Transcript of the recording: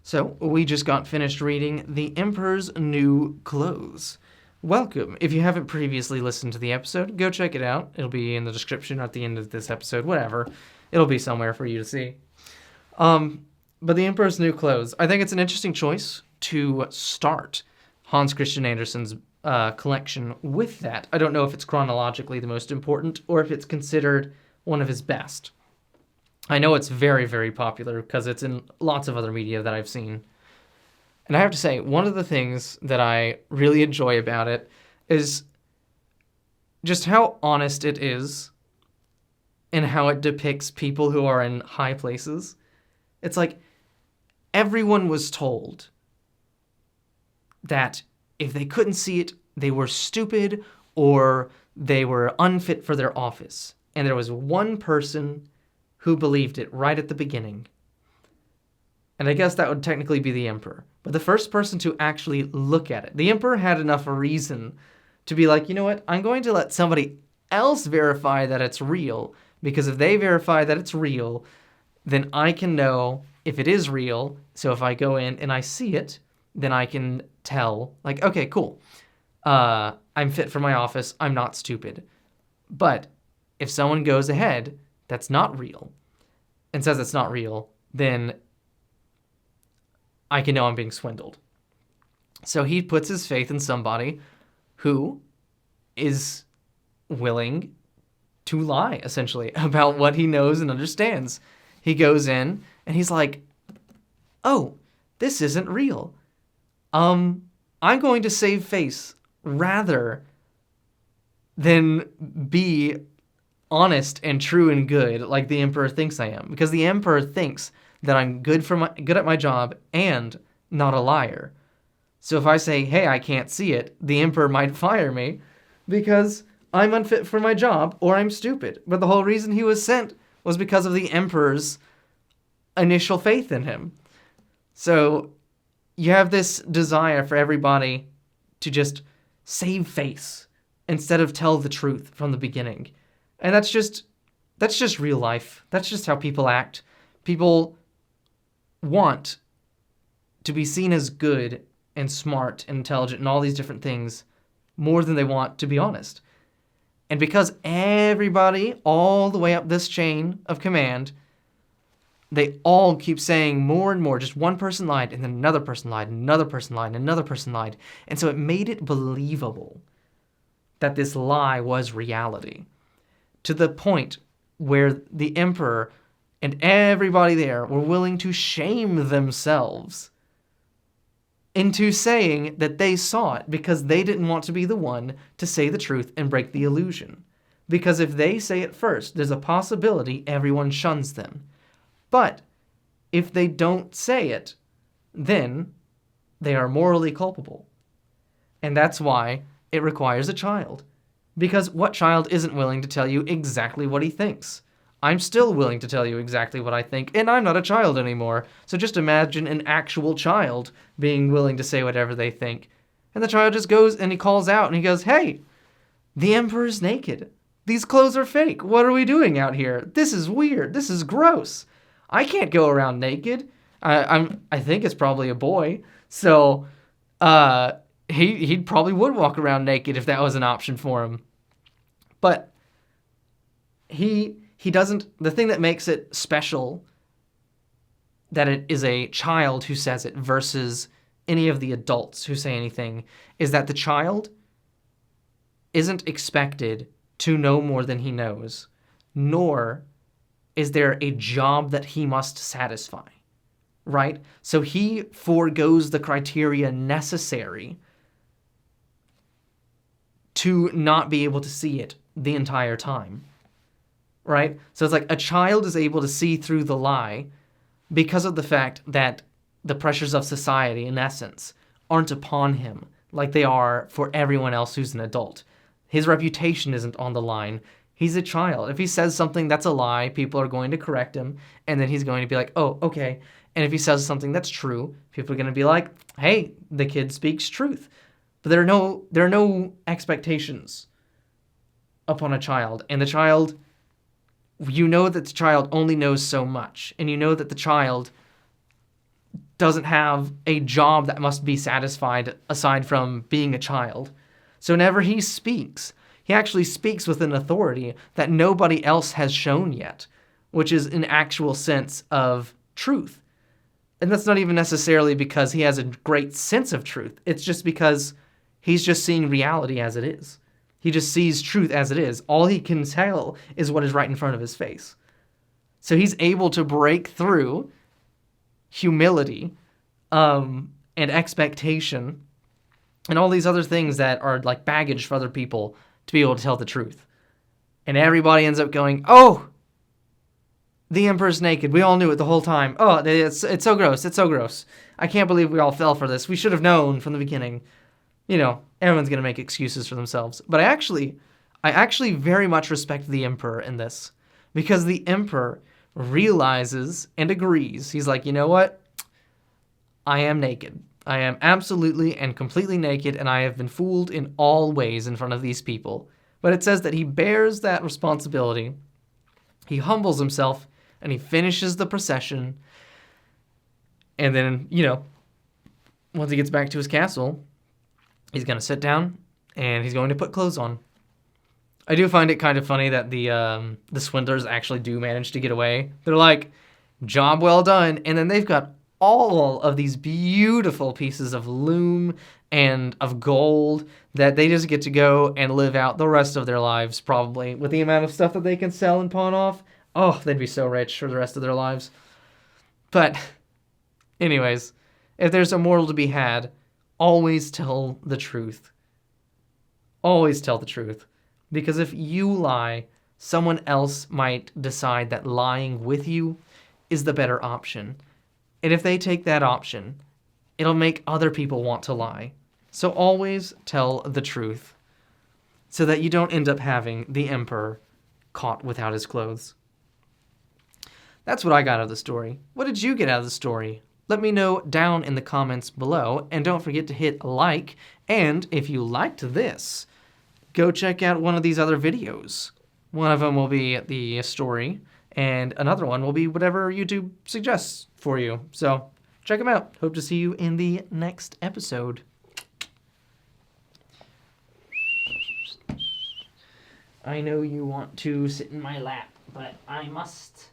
So, we just got finished reading The Emperor's New Clothes. Welcome. If you haven't previously listened to the episode, go check it out. It'll be in the description at the end of this episode, whatever. It'll be somewhere for you to see. But The Emperor's New Clothes, I think it's an interesting choice to start Hans Christian Andersen's collection with that. I don't know if it's chronologically the most important or if it's considered one of his best. I know it's very, very popular because it's in lots of other media that I've seen. And I have to say, one of the things that I really enjoy about it is just how honest it is and how it depicts people who are in high places. It's like everyone was told that if they couldn't see it, they were stupid or they were unfit for their office. And there was one person who believed it right at the beginning. And I guess that would technically be the Emperor. But the first person to actually look at it. The Emperor had enough reason to be like, you know what? I'm going to let somebody else verify that it's real. Because if they verify that it's real, then I can know if it is real. So if I go in and I see it, then I can tell, like, okay, cool. I'm fit for my office. I'm not stupid. But if someone goes ahead that's not real and says it's not real, then I can know I'm being swindled. So he puts his faith in somebody who is willing to lie, essentially, about what he knows and understands. He goes in and he's like, oh, this isn't real. I'm going to save face rather than be honest and true and good like the Emperor thinks I am. Because the Emperor thinks that I'm good at my job and not a liar. So if I say, hey, I can't see it, the Emperor might fire me because I'm unfit for my job or I'm stupid. But the whole reason he was sent was because of the Emperor's initial faith in him. So you have this desire for everybody to just save face instead of tell the truth from the beginning. And that's just real life. That's just how people act. People want to be seen as good and smart and intelligent and all these different things more than they want to be honest. And because everybody all the way up this chain of command, they all keep saying more and more, just one person lied, and then another person lied, and another person lied, and another person lied. And so it made it believable that this lie was reality, to the point where the Emperor and everybody there were willing to shame themselves into saying that they saw it because they didn't want to be the one to say the truth and break the illusion. Because if they say it first, there's a possibility everyone shuns them. But if they don't say it, then they are morally culpable. And that's why it requires a child. Because what child isn't willing to tell you exactly what he thinks? I'm still willing to tell you exactly what I think, and I'm not a child anymore. So just imagine an actual child being willing to say whatever they think. And the child just goes and he calls out and he goes, hey, the Emperor's naked. These clothes are fake. What are we doing out here? This is weird. This is gross. I can't go around naked. I think it's probably a boy. So he probably would walk around naked if that was an option for him. But he doesn't. The thing that makes it special that it is a child who says it versus any of the adults who say anything is that the child isn't expected to know more than he knows, nor is there a job that he must satisfy, right? So he forgoes the criteria necessary to not be able to see it the entire time, right? So it's like a child is able to see through the lie because of the fact that the pressures of society, in essence, aren't upon him like they are for everyone else who's an adult. His reputation isn't on the line. He's a child. If he says something that's a lie, people are going to correct him, and then he's going to be like, oh, okay. And if he says something that's true, people are going to be like, hey, the kid speaks truth. But there are no expectations upon a child. And the child, you know that the child only knows so much. And you know that the child doesn't have a job that must be satisfied aside from being a child. So whenever he speaks, he actually speaks with an authority that nobody else has shown yet, which is an actual sense of truth. And that's not even necessarily because he has a great sense of truth. It's just because he's just seeing reality as it is. He just sees truth as it is. All he can tell is what is right in front of his face. So he's able to break through humility and expectation and all these other things that are like baggage for other people to be able to tell the truth. And everybody ends up going, oh, the Emperor's naked. We all knew it the whole time. Oh, it's so gross. It's so gross. I can't believe we all fell for this. We should have known from the beginning. You know, everyone's going to make excuses for themselves. But I actually very much respect the Emperor in this, because the Emperor realizes and agrees. He's like, you know what? I am naked. I am absolutely and completely naked, and I have been fooled in all ways in front of these people. But it says that he bears that responsibility. He humbles himself, and he finishes the procession. And then, you know, once he gets back to his castle, he's going to sit down, and he's going to put clothes on. I do find it kind of funny that the swindlers actually do manage to get away. They're like, job well done. And then they've got all of these beautiful pieces of loom and of gold that they just get to go and live out the rest of their lives, probably, with the amount of stuff that they can sell and pawn off. Oh, they'd be so rich for the rest of their lives. But anyways, if there's a moral to be had, always tell the truth. Always tell the truth. Because if you lie, someone else might decide that lying with you is the better option. And if they take that option, it'll make other people want to lie. So always tell the truth, so that you don't end up having the Emperor caught without his clothes. That's what I got out of the story. What did you get out of the story? Let me know down in the comments below, and don't forget to hit like, and if you liked this, go check out one of these other videos. One of them will be the story, and another one will be whatever YouTube suggests for you. So check them out. Hope to see you in the next episode. I know you want to sit in my lap, but I must